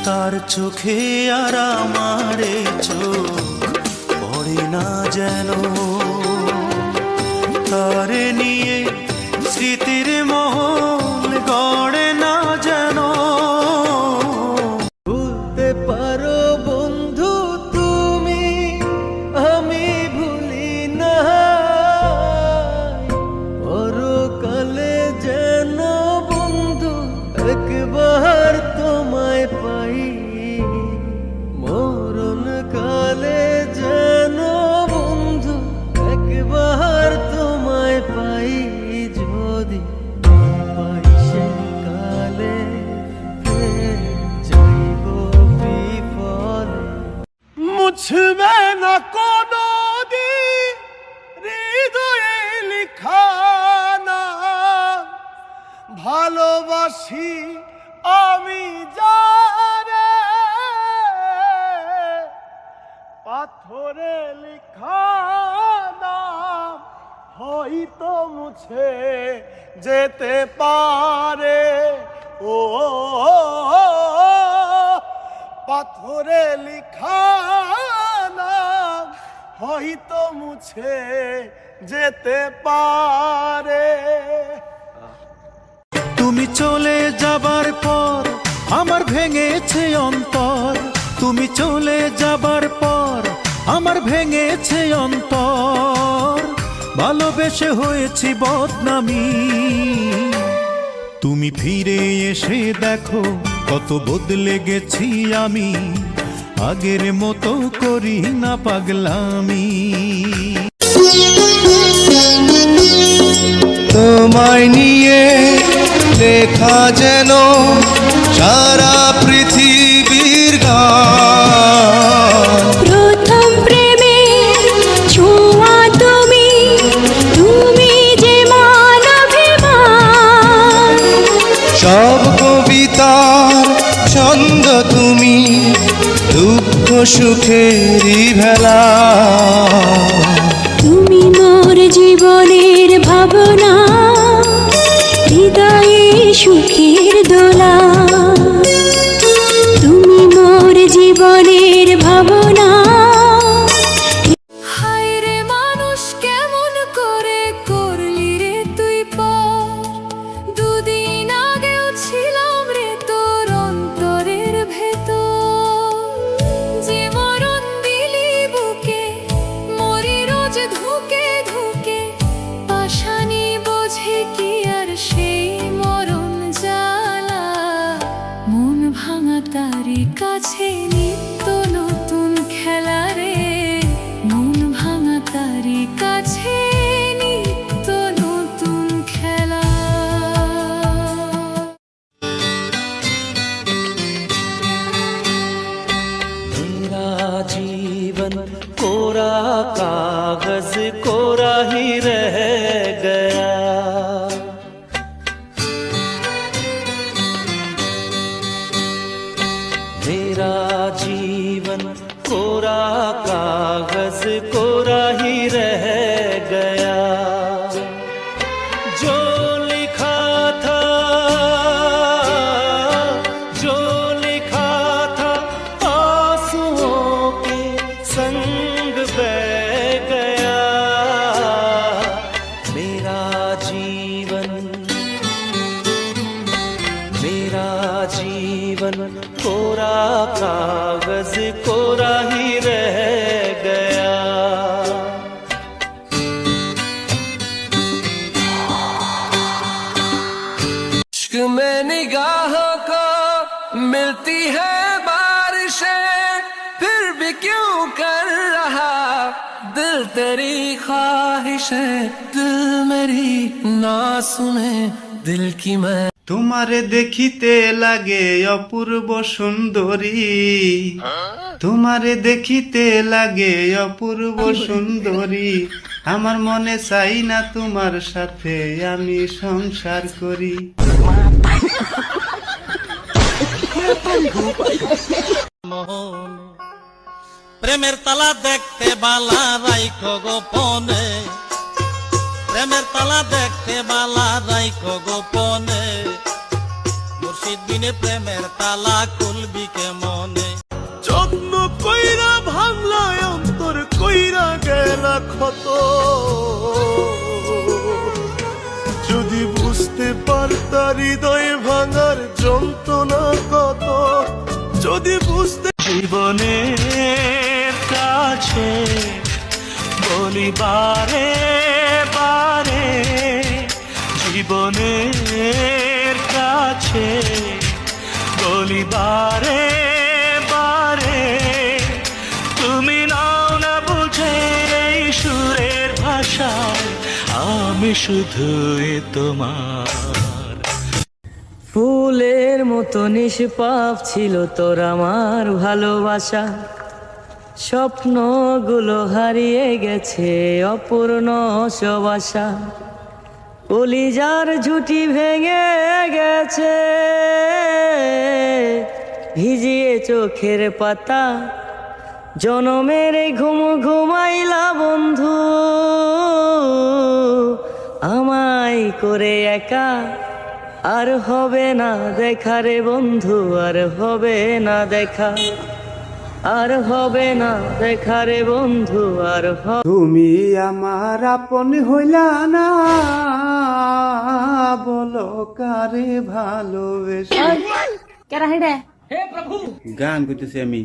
তার চোখে আর আমারে চোখ পড়ে না যেন, তারে নিয়ে স্মৃতির মহল গড়ে না যেন। ভুলতে পারো বন্ধু তুমি, আমি ভুলি না, পরকালে যেন বন্ধু একবার তোমায় পাই, মরণ কালে যেন বন্ধু একবার তোমায় পাই, যদি পাই সে কালে ফের যাইব বিফলে। মুছবে না কোনো দিন হৃদয়ে লিখা না, ভালোবাসি আমি যারে, পাথরে লিখা নাম হয়তো মুছে যেতে পারে। ও পাথরে লিখা নাম হয়তো মুছে যেতে পারে। তুমি চলে যাবার পর আমার ভেঙেছে অন্তর, তুমি চলে যাবার পর আমার ভেঙেছে অন্তর, ভালোবেসে হয়েছি বদনামি। তুমি ফিরে এসে দেখো কত বদলে গেছি আমি, আগের মতো করি না পাগলামি। তোমায় নিয়ে লেখা যেন সারা পৃথিবীর গান। প্রথম প্রেমে ছোঁয়া তুমি, তুমি যে মানবিমান। সব কবিতার ছন্দ তুমি, দুঃখ সুখেরই ভেলা। তুমি মোর জীবনের ভাবনা, হৃদয়ে সুখের দোলা। তুমি মোর জীবনের ভাবনা। হায় রে মানুষ কেমন করে করলি রে তুই পর, দুদিন আগেও ছিলাম রে তোর অন্তরের ভেতর। যে মরণ দিলি বুকে, মরি রোজ ধুকে ধুকে, পাশানি বোঝে কি আর সেই মরণ জ্বালা। মন ভাঙা তারি কাছে নিত্য নতুন খেলা রে, মন ভাঙা তারি কাছে নিত্য নতুন খেলা। मेरा जीवन कोरा कागज कोरा ही रह गया, मेरा जीवन कोरा कागज कोरा ही रह गया। जो लिखा था, जो लिखा था आंसुओं के संग बह गया। मेरा जीवन, मेरा जीवन कोरा कागज कोरा ही रह गया। इश्क में निगाहों को मिलती है बारिशें, फिर भी क्यों कर रहा दिल तेरी ख्वाहिशें। दिल मेरी ना सुने दिल की मैं। তোমারে দেখিতে লাগে অপূর্ব সুন্দরী, তোমারে দেখিতে লাগে অপূর্ব সুন্দরী। আমার মনে চাই না তোমার সাথে আমি সংসার করি। প্রেমের তালা দেখতে বালা রাইখো গোপনে, প্রেমের তালা দেখতে বালা রাইখো গোপনে। মুর্শিদ বিনে প্রেমের তালা খুলবি কেমন? হৃদয় ভাঙার যন্ত্রণা কত যদি বুঝতে জীবনের কাছে বলি বারে বারে, জীবনের কাছে বলি বারে বারে, তুমি নাও না বুঝে এই সুরের ভাষায় আমি শুধুই তোমার। ফুলের মতো নিষ্পাপ ছিল তোর আমার ভালোবাসা, স্বপ্নগুলো হারিয়ে গেছে অপূর্ণ সব আশা, কলিজার ঝুঁটি ভেঙে গেছে ভিজিয়ে চোখের পাতা, জনমের ঘুম ঘুমাইলা বন্ধু আমায় করে একা, আর হবে না দেখা রে বন্ধু, আর হবে না দেখা, আর হবে না দেখা রে বন্ধু, আর তুমি আমার আপন হইলা না, বলো কারে ভালোবেসে। গান করতেছি আমি।